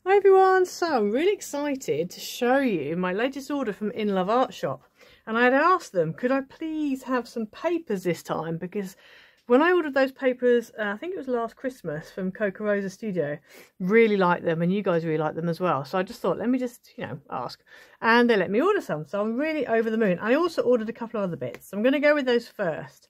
Hi everyone, so I'm really excited to show you my latest order from Inlovearts shop, and I had asked them could I please have some papers this time, because when I ordered those papers, I think it was last Christmas from Coca Rosa Studio, really liked them and you guys really like them as well, so I just thought let me just ask, and they let me order some, so I'm really over the moon. I also ordered a couple of other bits, so I'm going to go with those first.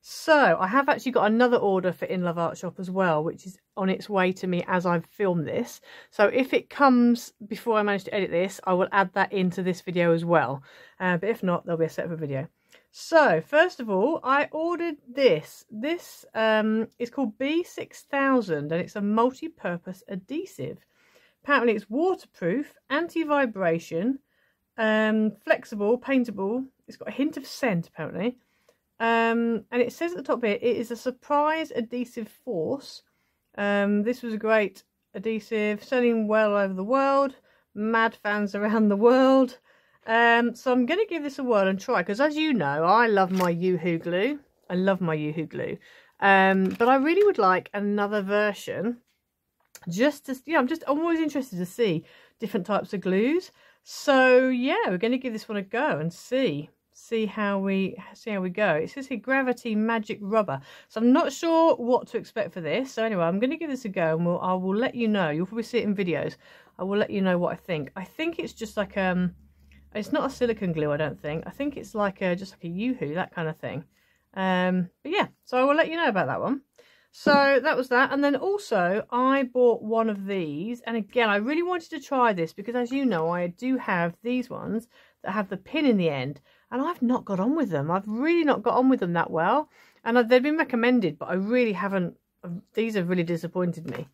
So I have actually got another order for Inlovearts shop as well, which is on its way to me as I've filmed this. So if it comes before I manage to edit this, I will add that into this video as well. But if not, there'll be a separate video. So first of all, I ordered this. This is called B6000 and it's a multi-purpose adhesive. Apparently it's waterproof, anti-vibration, flexible, paintable. It's got a hint of scent apparently. And it says at the top here, it is a surprise adhesive force. This was a great adhesive, selling well over the world, mad fans around the world. So I'm going to give this a whirl and try, because as you know, I love my Yoo-hoo glue. I love my Yoo-hoo glue. But I really would like another version, just to, I'm always interested to see different types of glues. So yeah, we're going to give this one a go and see how we go. It says here gravity magic rubber, so I'm not sure what to expect for this. So anyway, I'm going to give this a go and I will let you know. You'll probably see it in videos. I will let you know what I think. I think it's just like it's not a silicone glue, I don't think. I think it's like just like a Yoo-hoo, that kind of thing. But yeah, so I will let you know about that one. So that was that. And then also I bought one of these, and again I really wanted to try this because as you know I do have these ones that have the pin in the end, and I've not got on with them. I've really not got on with them that well, and they've been recommended, but I really haven't. These have really disappointed me.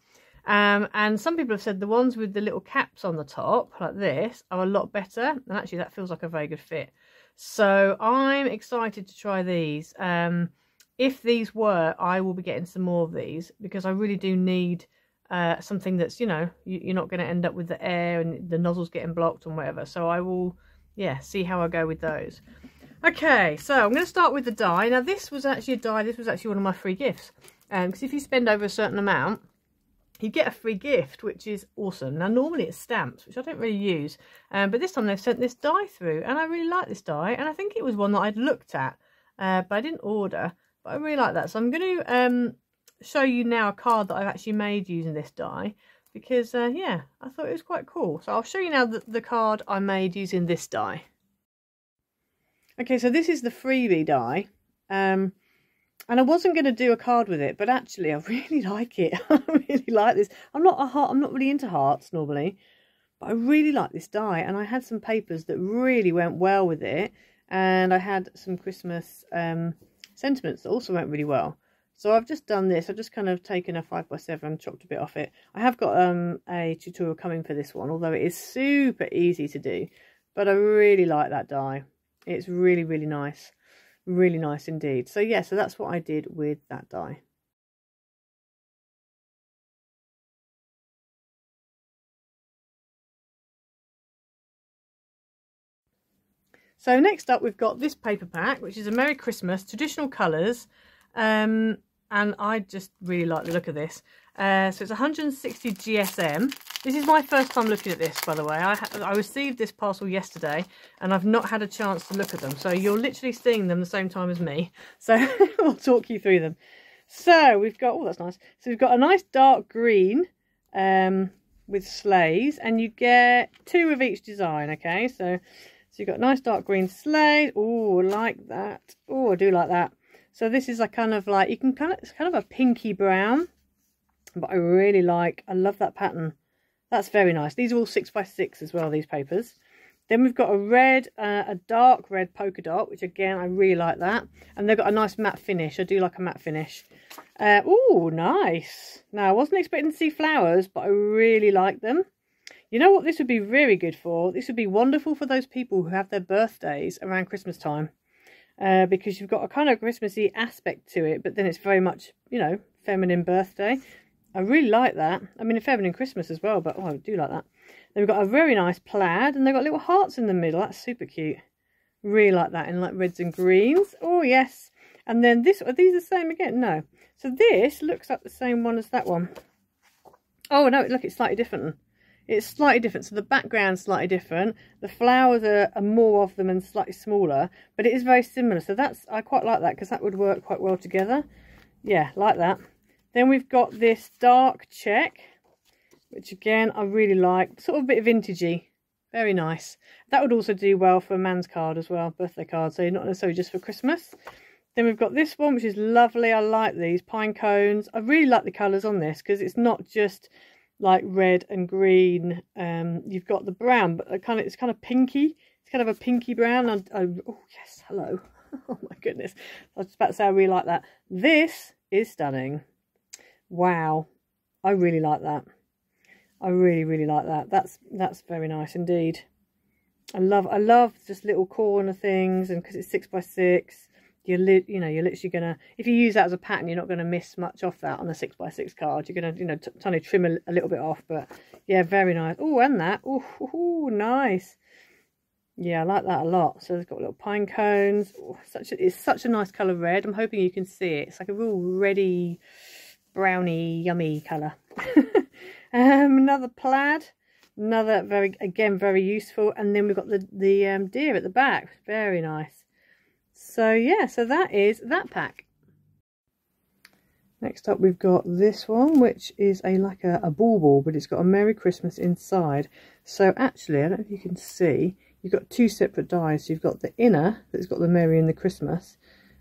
And some people have said the ones with the little caps on the top like this are a lot better, and actually that feels like a very good fit. So I'm excited to try these. If these were, I will be getting some more of these because I really do need something that's, you're not going to end up with the air and the nozzles getting blocked and whatever. So I will, see how I go with those. Okay, so I'm going to start with the die. Now this was actually a die, this was actually one of my free gifts. Because if you spend over a certain amount, you get a free gift, which is awesome. Now normally it's stamps, which I don't really use. But this time they've sent this die through, and I really like this die. And I think it was one that I'd looked at, but I didn't order. But I really like that. So I'm going to show you now a card that I've actually made using this die. Because, yeah, I thought it was quite cool. So I'll show you now the card I made using this die. Okay, so this is the freebie die. And I wasn't going to do a card with it, but actually I really like it. I really like this. I'm not really into hearts normally, but I really like this die. And I had some papers that really went well with it. And I had some Christmas sentiments that also went really well. So I've just done this. I've just kind of taken a 5x7, chopped a bit off it. I have got a tutorial coming for this one, although it is super easy to do. But I really like that die. It's really, really nice. Really nice indeed. So yeah, so that's what I did with that die. So next up we've got this paper pack, which is a Merry Christmas, traditional colours. And I just really like the look of this. So it's 160 GSM. This is my first time looking at this, by the way. I received this parcel yesterday and I've not had a chance to look at them. So you're literally seeing them the same time as me. So I'll talk you through them. So we've got, oh, that's nice. So we've got a nice dark green with sleighs, and you get 2 of each design, okay? So you've got nice dark green sleigh. Oh, like that. Oh, I do like that. So this is a kind of like, it's kind of a pinky brown, but I really like, I love that pattern. That's very nice. These are all 6x6 as well, these papers. Then we've got a red, a dark red polka dot, which again, I really like that. And they've got a nice matte finish. I do like a matte finish. Oh, nice. Now, I wasn't expecting to see flowers, but I really like them. You know what this would be very good for? This would be wonderful for those people who have their birthdays around Christmas time. Because you've got a kind of Christmassy aspect to it, but then it's very much, feminine birthday. I really like that. I mean, a feminine Christmas as well, but oh, I do like that. Then we've got a very nice plaid, and they've got little hearts in the middle. That's super cute. Really like that in like reds and greens. Oh, yes. And then this, are these the same again? No. So this looks like the same one as that one. Oh, no, look, it's slightly different. It's slightly different. So the background's slightly different. The flowers are more of them and slightly smaller, but it is very similar. So I quite like that because that would work quite well together. Yeah, like that. Then we've got this dark check, which again I really like. Sort of a bit vintagey. Very nice. That would also do well for a man's card as well, birthday card. So not necessarily just for Christmas. Then we've got this one, which is lovely. I like these pine cones. I really like the colours on this because it's not just like red and green. You've got the brown, but it's kind of pinky. It's kind of a pinky brown. Oh yes, hello. Oh my goodness. I was about to say I really like that. This is stunning. Wow. I really like that. I really like that. That's very nice indeed. I love just little corner things, and because it's 6x6, you're literally gonna, if you use that as a pattern, you're not gonna miss much off that on a 6x6 card. You're gonna totally trim a little bit off, but yeah, very nice. Oh, and that. Oh, nice. Yeah, I like that a lot. So it's got little pine cones. Oh, it's such a nice colour red. I'm hoping you can see it. It's like a real reddy, browny, yummy colour. Another plaid, another very useful, and then we've got the deer at the back. Very nice. So yeah, so that is that pack. Next up we've got this one, which is like a bauble, but it's got a Merry Christmas inside. So actually, I don't know if you can see, you've got two separate dies. So you've got the inner that's got the Merry and the Christmas,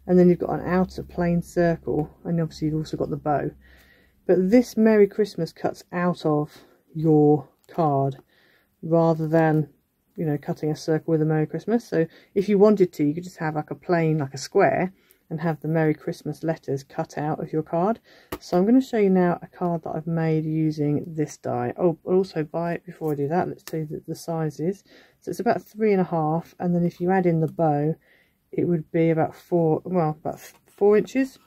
and then you've got an outer plain circle, and obviously you've also got the bow. But this Merry Christmas cuts out of your card rather than, cutting a circle with a Merry Christmas. So if you wanted to, you could just have like a plain, like a square, and have the Merry Christmas letters cut out of your card. So I'm going to show you now a card that I've made using this die. Oh, I'll also buy it before I do that. Let's see the sizes. So it's about 3.5, and then if you add in the bow, it would be about 4 inches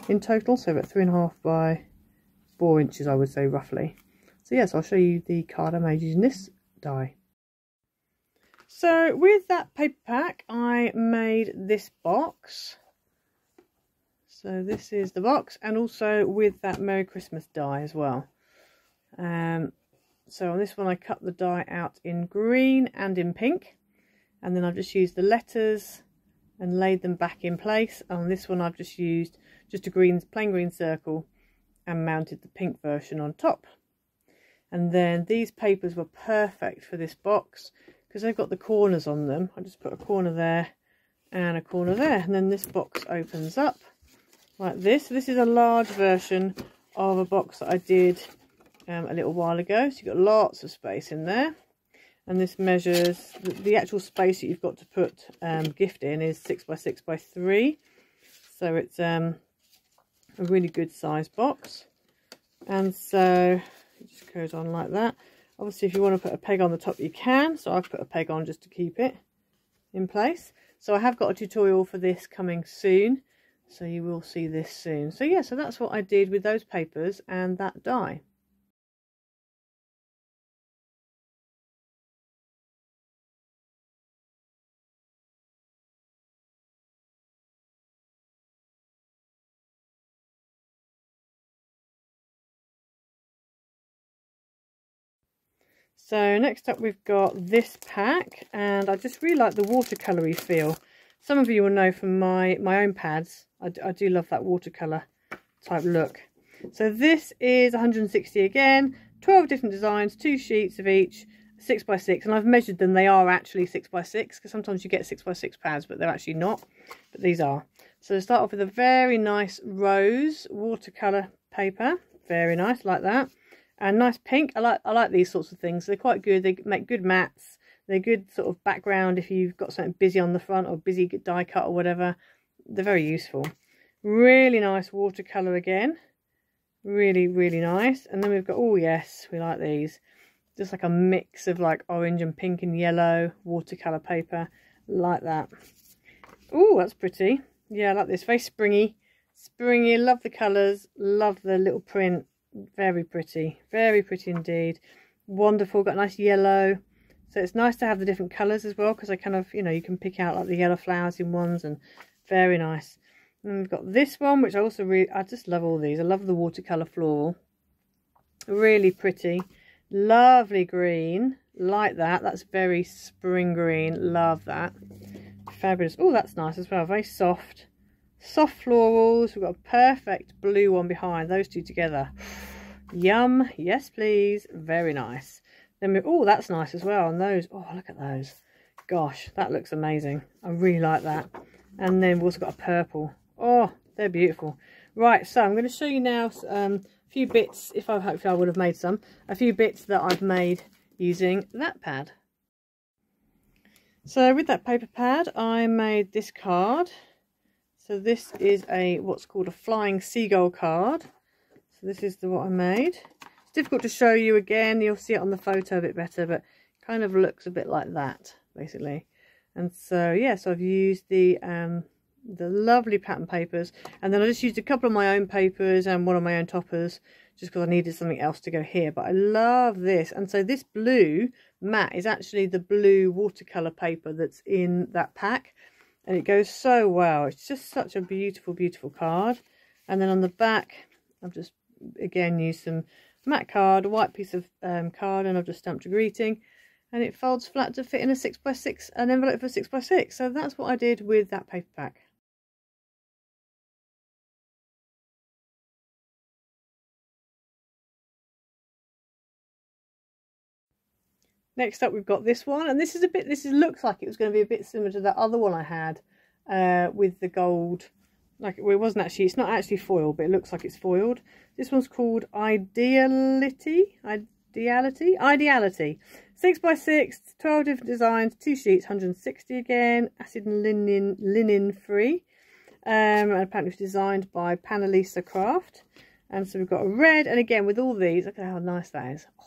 in total. So about 3.5 by 4 inches, I would say, roughly. So yes, I'll show you the card I made using this die. So with that paper pack, I made this box. So this is the box, and also with that Merry Christmas die as well. So on this one I cut the die out in green and in pink, and then I've just used the letters and laid them back in place. And on this one I've just used a plain green circle and mounted the pink version on top. And then these papers were perfect for this box because they've got the corners on them. I just put a corner there and a corner there, and then this box opens up like this. This is a large version of a box that I did a little while ago, so you've got lots of space in there, and this measures the actual space that you've got to put gift in is 6x6x3, so it's a really good size box. And so it just goes on like that. Obviously if you want to put a peg on the top you can, so I've put a peg on just to keep it in place. So I have got a tutorial for this coming soon, so you will see this soon. So yeah, so that's what I did with those papers and that die. So next up we've got this pack, and I just really like the watercolory feel. Some of you will know from my own pads, I do love that watercolour type look. So this is 160 again, 12 different designs, 2 sheets of each, 6x6, and I've measured them. They are actually 6x6 because sometimes you get 6x6 pads, but they're actually not, but these are. So to start off with a very nice rose watercolour paper, very nice, like that. And nice pink. I like these sorts of things. They're quite good. They make good mats. They're good sort of background if you've got something busy on the front or busy die cut or whatever. They're very useful. Really nice watercolour again. Really nice. And then we've got, oh yes, we like these. Just like a mix of like orange and pink and yellow watercolour paper. Like that. Oh, that's pretty. Yeah, I like this. Very springy. Springy. Love the colours. Love the little print. Very pretty indeed. Wonderful. Got a nice yellow, so it's nice to have the different colors as well, because I kind of, you can pick out like the yellow flowers in ones, and very nice. And we've got this one, which I just love all these. I love the watercolor floral, really pretty. Lovely green, like that. That's very spring green. Love that. Fabulous. Oh, that's nice as well. Very soft. Soft florals. We've got a perfect blue one behind. Those two together. Yum. Yes, please. Very nice. Then we, oh, that's nice as well. And those, oh, look at those. Gosh, that looks amazing. I really like that. And then we've also got a purple. Oh, they're beautiful. Right, so I'm going to show you now a few bits, hopefully I would have made some, a few bits that I've made using that pad. So with that paper pad, I made this card. So this is what's called a flying seagull card. So this is what I made. It's difficult to show you again. You'll see it on the photo a bit better, but it kind of looks a bit like that, basically. And so, yeah, so I've used the lovely pattern papers, and then I just used a couple of my own papers and one of my own toppers just because I needed something else to go here. But I love this. And so this blue matte is actually the blue watercolor paper that's in that pack, and it goes so well. It's just such a beautiful, beautiful card. And then on the back, I've just again used some matte card, a white piece of card, and I've just stamped a greeting, and it folds flat to fit in a 6x6, an envelope for 6x6. So that's what I did with that paper pack. Next up, we've got this one, and this looks like it was going to be a bit similar to that other one I had with the gold. Like, well, it's not actually foiled, but it looks like it's foiled. This one's called Ideality. 6x6, 12 different designs, 2 sheets, 160 again, acid and linen free. And apparently it's designed by Panelisa Craft. And so we've got a red, and again with all these, look at how nice that is. Oh,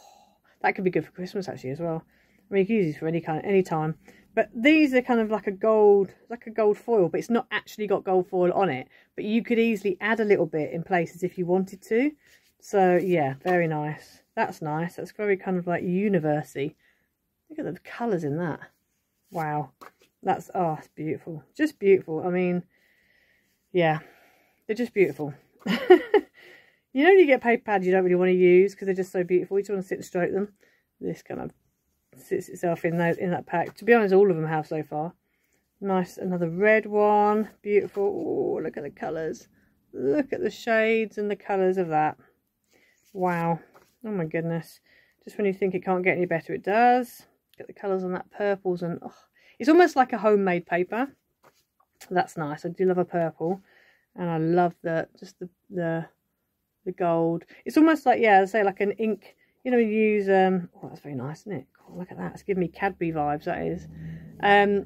that could be good for Christmas actually as well. I mean, you can use these for any time. But these are kind of like a gold foil, but it's not actually got gold foil on it. But you could easily add a little bit in places if you wanted to. So yeah, very nice. That's nice. That's very kind of like university. Look at the colours in that. Wow. That's, oh, it's beautiful. Just beautiful. I mean, yeah, they're just beautiful. You know, when you get paper pads you don't really want to use because they're just so beautiful. You just want to sit and stroke them. This kind of sits itself in that pack. To be honest, all of them have so far. Nice, another red one. Beautiful. Oh, look at the colours. Look at the shades and the colours of that. Wow. Oh my goodness. Just when you think it can't get any better, it does. Get the colours on that purples, and oh, it's almost like a homemade paper. That's nice. I do love a purple, and I love the gold. It's almost like, yeah, I say like an ink. You know, you use oh, that's very nice, isn't it? Oh, look at that. It's giving me Cadbury vibes. That is.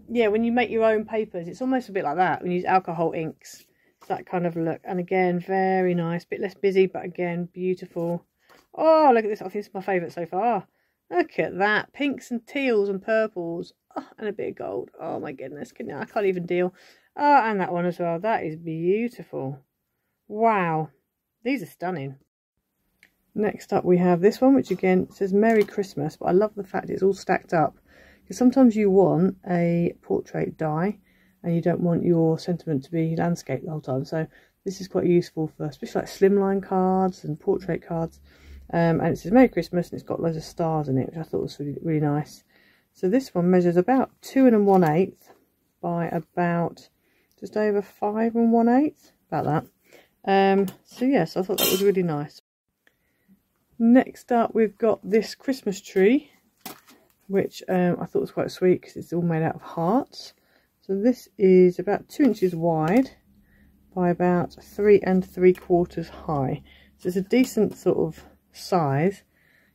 Yeah, when you make your own papers, it's almost a bit like that. When you use alcohol inks, it's that kind of look. And again, very nice. Bit less busy, but again, beautiful. Oh, look at this. I think it's my favourite so far. Look at that. Pinks and teals and purples. Oh, and a bit of gold. Oh my goodness. I can't even deal. Oh, and that one as well. That is beautiful. Wow. These are stunning. Next up we have this one, which again says Merry Christmas, but I love the fact it's all stacked up. Because sometimes you want a portrait die and you don't want your sentiment to be landscape the whole time. So this is quite useful for especially like slimline cards and portrait cards. And it says Merry Christmas, and it's got loads of stars in it, which I thought was really, really nice. So this one measures about 2 1/8 by about just over 5 1/8, about that. So yes, I thought that was really nice. Next up we've got this Christmas tree, which I thought was quite sweet because it's all made out of hearts. So this is about 2 inches wide by about 3 3/4 high. So it's a decent sort of size.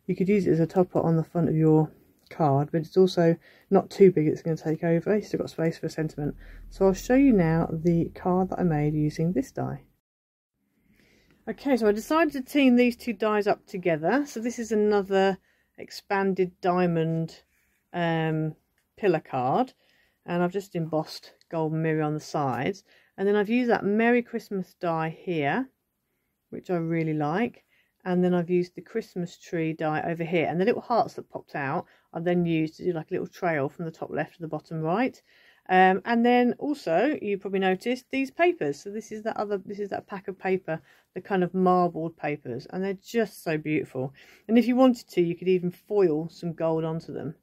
You could use it as a topper on the front of your card, but it's also not too big it's going to take over. You've still got space for a sentiment. So I'll show you now the card that I made using this die. Okay, so I decided to team these two dies up together. So this is another expanded diamond pillar card, and I've just embossed golden mirror on the sides, and then I've used that Merry Christmas die here, which I really like, and then I've used the Christmas tree die over here, and the little hearts that popped out I've then used to do like a little trail from the top left to the bottom right. And then also you probably noticed these papers. So this is that pack of paper, the kind of marbled papers, and they're just so beautiful. And if you wanted to, you could even foil some gold onto them,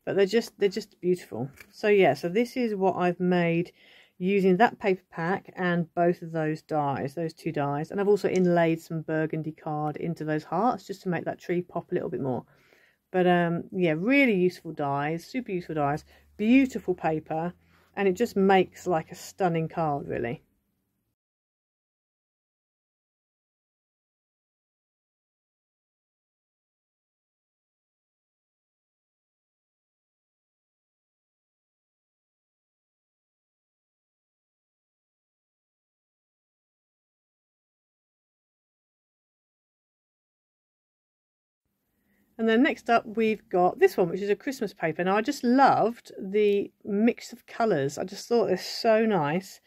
but they're just beautiful. So yeah, so this is what I've made using that paper pack and both of those dies, those two dies. And I've also inlaid some burgundy card into those hearts just to make that tree pop a little bit more. But yeah, really useful dies, super useful dies, beautiful paper, and it just makes like a stunning card, really. And then next up we've got this one, which is a Christmas paper. Now I just loved the mix of colours. I just thought they're so nice.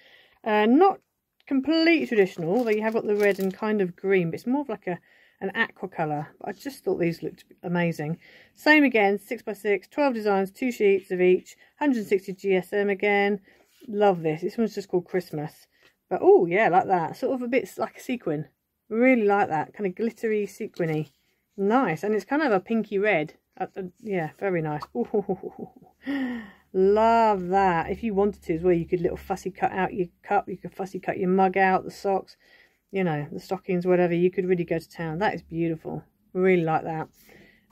Not completely traditional, although you have got the red and kind of green, but it's more of like an aqua colour. But I just thought these looked amazing. Same again, 6x6, 12 designs, 2 sheets of each, 160 GSM again. Love this. This one's just called Christmas. But oh yeah, like that. Sort of a bit like a sequin. Really like that. Kind of glittery, sequiny. Nice, and it's kind of a pinky red. Yeah, very nice. Ooh, love that. If you wanted to as well, you could little fussy cut out your cup, you could fussy cut your mug out, the socks, you know, the stockings, whatever. You could really go to town. That is beautiful. Really like that.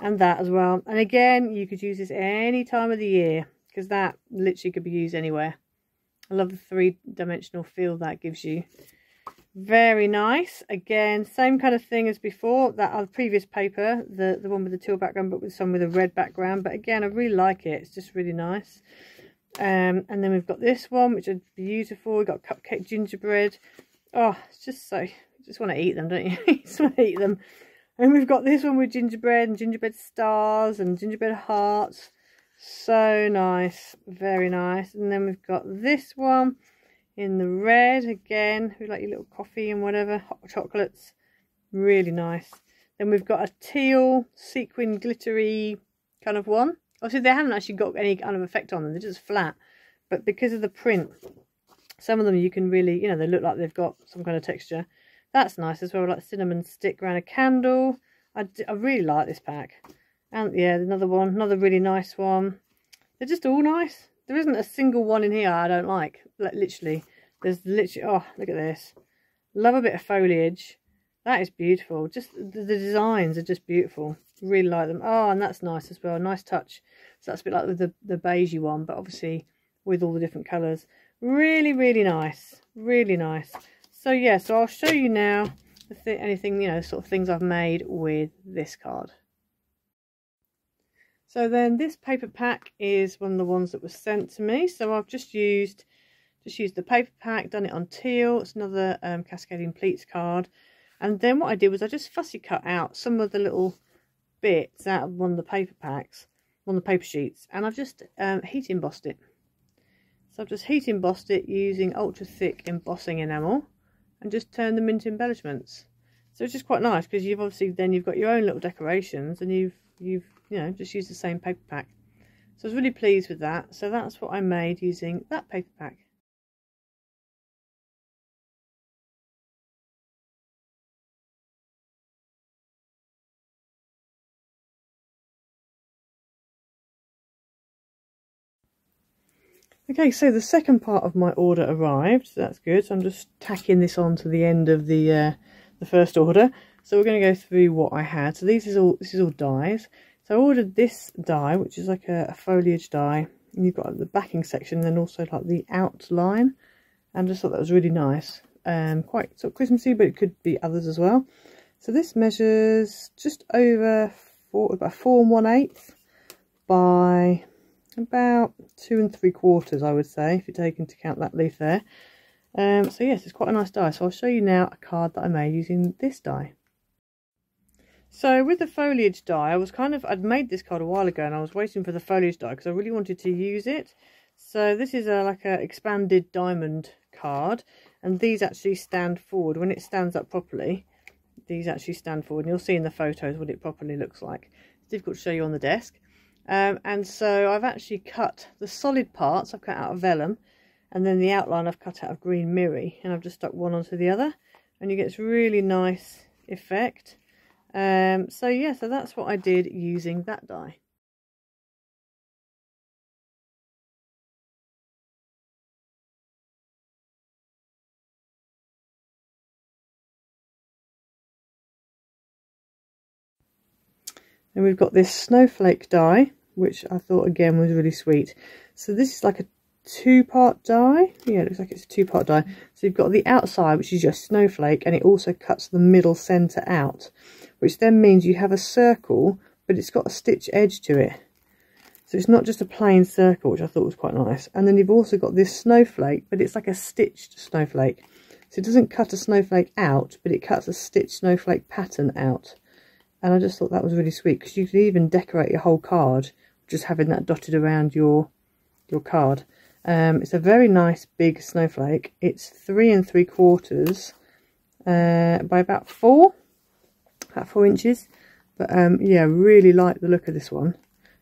And that as well. And again, you could use this any time of the year, because that literally could be used anywhere. I love the three-dimensional feel that gives you. Very nice. Again, same kind of thing as before. That other previous paper, the one with the teal background, but with some with a red background. But again, I really like it. It's just really nice. And then we've got this one, which is beautiful. We've got cupcake gingerbread. Oh, it's just so, you just want to eat them, don't you? You just want to eat them. And we've got this one with gingerbread and gingerbread stars and gingerbread hearts. So nice. Very nice. And then we've got this one in the red again, with like your little coffee and whatever, hot chocolates. Really nice. Then we've got a teal sequin glittery kind of one. Obviously they haven't actually got any kind of effect on them, they're just flat, but because of the print, some of them you can really, you know, they look like they've got some kind of texture. That's nice as well, like cinnamon stick around a candle. I really like this pack. And yeah, another one, another really nice one. They're just all nice. There isn't a single one in here I don't like. Like literally, there's literally, oh, look at this. Love a bit of foliage. That is beautiful. Just the designs are just beautiful. Really like them. Oh, and that's nice as well. Nice touch. So that's a bit like with the beigey one, but obviously with all the different colours. Really, really nice. Really nice. So yeah, so I'll show you now anything, you know, sort of things I've made with this card. So then this paper pack is one of the ones that was sent to me. So I've just used the paper pack, done it on teal. It's another Cascading Pleats card. And then what I did was I just fussy cut out some of the little bits out of one of the paper packs, one of the paper sheets. And I've just heat embossed it. So I've just heat embossed it using ultra thick embossing enamel and just turned them into embellishments. So it's just quite nice because you've obviously then you've got your own little decorations and you've you know, just used the same paper pack. So I was really pleased with that. So that's what I made using that paper pack. Okay, so the second part of my order arrived. So that's good. So I'm just tacking this on to the end of the first order. So we're going to go through what I had. So this is all dies. So I ordered this die, which is like a foliage die. And you've got the backing section, and then also like the outline. And I just thought that was really nice. Quite sort of Christmassy, but it could be others as well. So this measures just over about 4 1/8 by about 2 3/4, I would say, if you take into account that leaf there. So yes, it's quite a nice die. So I'll show you now a card that I made using this die. So with the foliage die, I'd made this card a while ago and I was waiting for the foliage die because I really wanted to use it. So this is like a expanded diamond card, and these actually stand forward. When it stands up properly, these actually stand forward, and you'll see in the photos what it properly looks like. It's difficult to show you on the desk. And so I've actually cut the solid parts, I've cut out of vellum, and then the outline I've cut out of green mirri, and I've just stuck one onto the other, and you get this really nice effect. So yeah, so that's what I did using that die. And we've got this snowflake die, which I thought again was really sweet. So this is like a two-part die. Yeah, it looks like it's a two-part die. So you've got the outside, which is your snowflake, and it also cuts the middle centre out, which then means you have a circle, but it's got a stitch edge to it. So it's not just a plain circle, which I thought was quite nice. And then you've also got this snowflake, but it's like a stitched snowflake. So it doesn't cut a snowflake out, but it cuts a stitched snowflake pattern out. And I just thought that was really sweet, because you could even decorate your whole card just having that dotted around your card. It's a very nice big snowflake. It's 3 3/4 by about 4 inches. But yeah, really like the look of this one.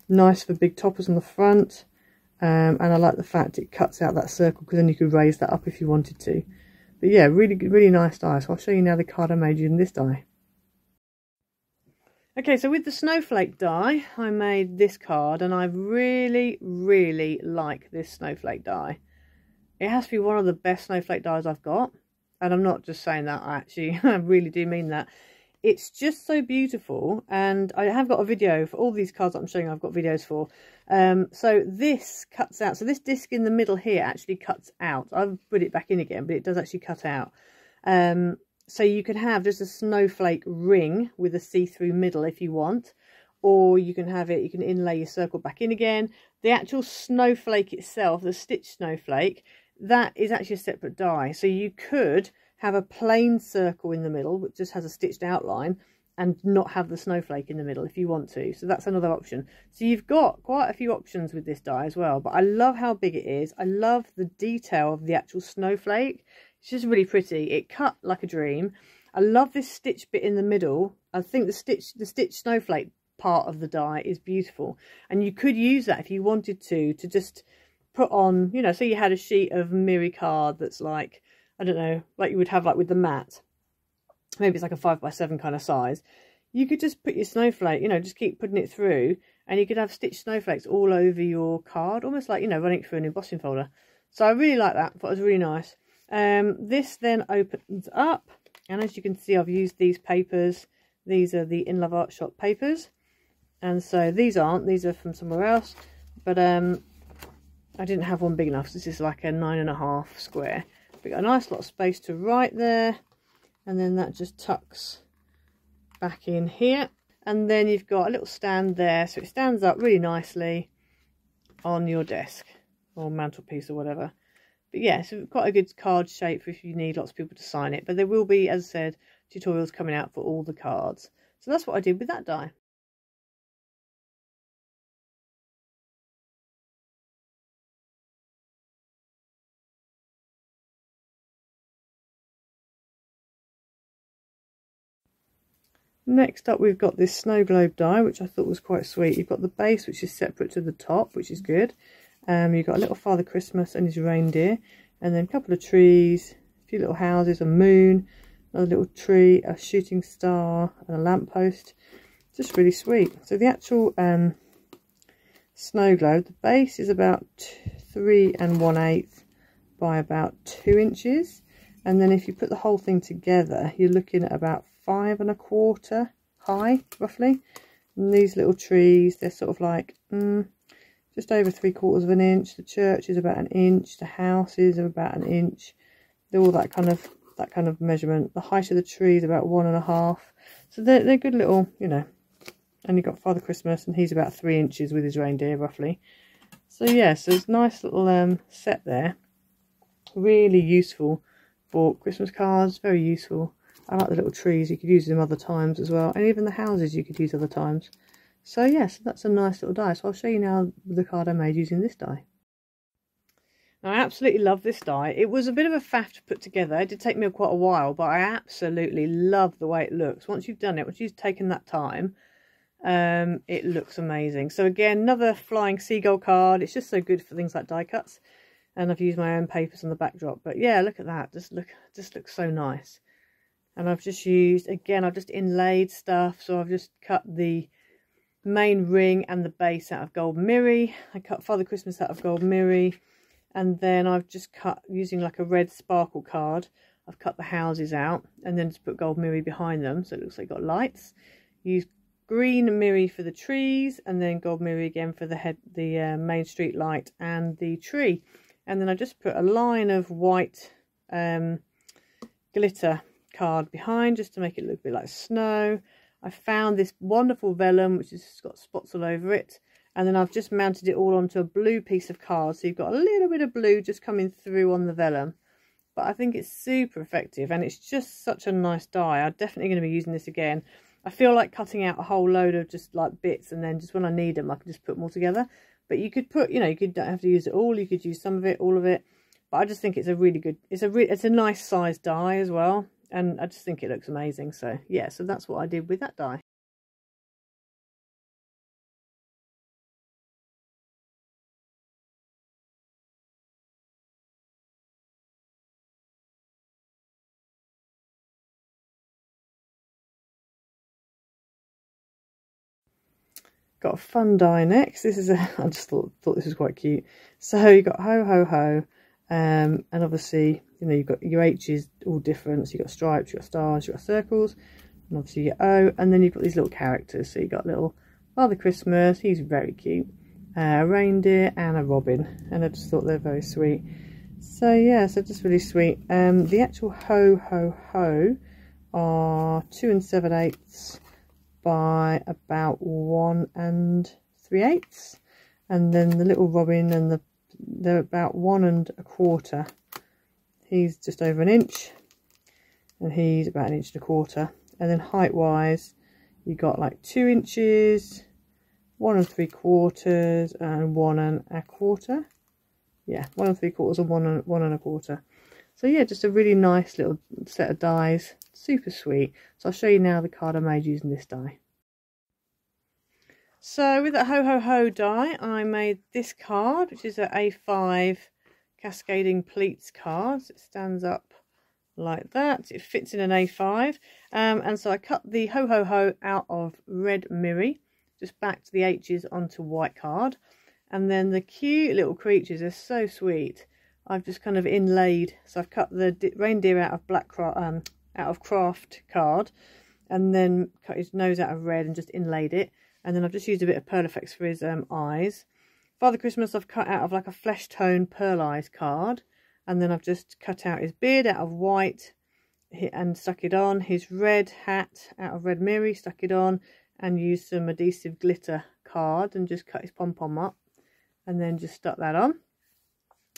Nice for big toppers on the front. And I like the fact it cuts out that circle, because then you could raise that up if you wanted to. But yeah, really nice die. So I'll show you now the card I made using this die. Okay, so with the snowflake die, I made this card, and I really like this snowflake die. It has to be one of the best snowflake dies I've got, and I'm not just saying that, I really do mean that. It's just so beautiful, and I have got a video for all these cards that I'm showing. I've got videos for. So this cuts out. So this disc in the middle here actually cuts out. I've put it back in again, but it does actually cut out. So you can have just a snowflake ring with a see-through middle if you want, or you can have it, you can inlay your circle back in again. The actual snowflake itself, the stitched snowflake, that is actually a separate die. So you could have a plain circle in the middle, which just has a stitched outline, and not have the snowflake in the middle if you want to. So that's another option. So you've got quite a few options with this die as well, but I love how big it is. I love the detail of the actual snowflake. It's just really pretty. It cut like a dream. I love this stitch bit in the middle. I think the stitch snowflake part of the die is beautiful. And you could use that if you wanted to just put on, you know, so you had a sheet of mirri card that's like, I don't know, like you would have like with the mat. Maybe it's like a 5x7 kind of size. You could just put your snowflake, you know, just keep putting it through, and you could have stitched snowflakes all over your card, almost like, you know, running it through an embossing folder. So I really like that. I thought it was really nice. This then opens up, and as you can see, I've used these papers. These are the Inlovearts shop papers, and so these are from somewhere else, but I didn't have one big enough, so this is like a 9.5 square. We've got a nice lot of space to write there, and then that just tucks back in here, and then you've got a little stand there, so it stands up really nicely on your desk or mantelpiece or whatever. But yeah, so quite a good card shape for if you need lots of people to sign it. But there will be, as I said, tutorials coming out for all the cards. So that's what I did with that die. Next up, we've got this snow globe die, which I thought was quite sweet. You've got the base, which is separate to the top, which is good. You've got a little Father Christmas and his reindeer, and then a couple of trees, a few little houses, a moon, another little tree, a shooting star, and a lamppost. Just really sweet. So the actual snow globe, the base is about 3 1/8 by about 2 inches, and then if you put the whole thing together, you're looking at about 5 1/4 high, roughly. And these little trees, they're sort of like just over 3/4 inch. The church is about 1 inch. The houses are about 1 inch. They're all that kind of measurement. The height of the tree is about 1 1/2. So they're good little, you know. And you've got Father Christmas, and he's about 3 inches with his reindeer, roughly. So yeah, so it's a nice little set there. Really useful for Christmas cards. Very useful. I like the little trees. You could use them other times as well, and even the houses you could use other times. So yes, that's a nice little die. So I'll show you now the card I made using this die. Now, I absolutely love this die. It was a bit of a faff to put together. It did take me quite a while, but I absolutely love the way it looks. Once you've done it, once you've taken that time, It looks amazing. So again, another flying seagull card. It's just so good for things like die cuts. And I've used my own papers on the backdrop. But yeah, look at that. Just looks so nice. And I've just used, again, I've just inlaid stuff. So I've just cut the main ring and the base out of gold mirror. I cut Father Christmas out of gold mirror. And then I've just cut, using like a red sparkle card, I've cut the houses out and then just put gold mirror behind them. So it looks like got lights. Use green mirror for the trees and then gold mirror again for the main street light and the tree. And then I just put a line of white glitter card behind just to make it look a bit like snow. I found this wonderful vellum which has got spots all over it, and then I've just mounted it all onto a blue piece of card, so you've got a little bit of blue just coming through on the vellum. But I think it's super effective and it's just such a nice die. I'm definitely going to be using this again. I feel like cutting out a whole load of just like bits, and then just when I need them I can just put them all together. But you could put, you know, you don't have to use it all, you could use some of it, all of it. But I just think it's a really good, it's a nice size die as well. And I just think it looks amazing. So yeah, so that's what I did with that die. Got a fun die next. This is I just thought this was quite cute. So you got ho ho ho, and obviously, you know, you've got your H's all different. So you've got stripes, you've got stars, you've got circles, and obviously your O, and then you've got these little characters. So you got little Father Christmas, he's very cute, a reindeer and a robin, and I just thought they're very sweet. So yeah, so just really sweet. The actual ho ho ho are 2 7/8 by about 1 3/8, and then the little robin and they're about 1 1/4. He's just over 1 inch and he's about 1 1.25 inches. And then height wise you got like 2 inches, 1 3/4 and 1 1/4. Yeah, 1 3/4 and 1 1/4. So yeah, just a really nice little set of dies, super sweet. So I'll show you now the card I made using this die. So with that ho ho ho die, I made this card, which is an A5 cascading pleats card. So it stands up like that. It fits in an A5, and so I cut the ho ho ho out of red mirror, just backed the H's onto white card, and then the cute little creatures are so sweet. I've just kind of inlaid, so I've cut the reindeer out of craft card, and then cut his nose out of red and just inlaid it, and then I've just used a bit of Pearl Effects for his eyes. Father Christmas I've cut out of like a flesh tone pearl eyes card, and then I've just cut out his beard out of white and stuck it on, his red hat out of red mirror, stuck it on, and used some adhesive glitter card and just cut his pom-pom up and then just stuck that on.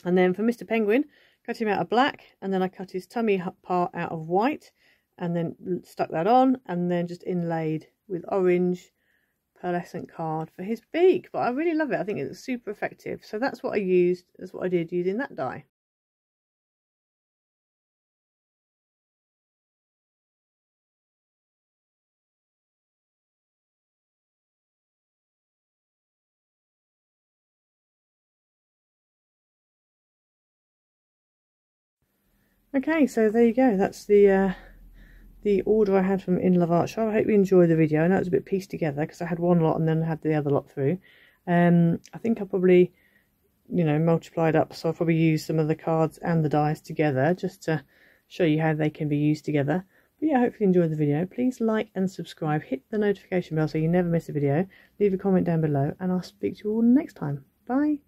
And then for Mr. Penguin, cut him out of black, and then I cut his tummy part out of white and then stuck that on, and then just inlaid with orange pearlescent card for his beak. But I really love it. I think it's super effective. So that's what I used, that's what I did using that die. Okay, so there you go. That's the order I had from Inlovearts shop. I hope you enjoyed the video. I know it was a bit pieced together because I had one lot and then had the other lot through. I think I probably, you know, multiplied up, so I'll probably use some of the cards and the dies together just to show you how they can be used together. But yeah, I hope you enjoyed the video. Please like and subscribe. Hit the notification bell so you never miss a video. Leave a comment down below, and I'll speak to you all next time. Bye.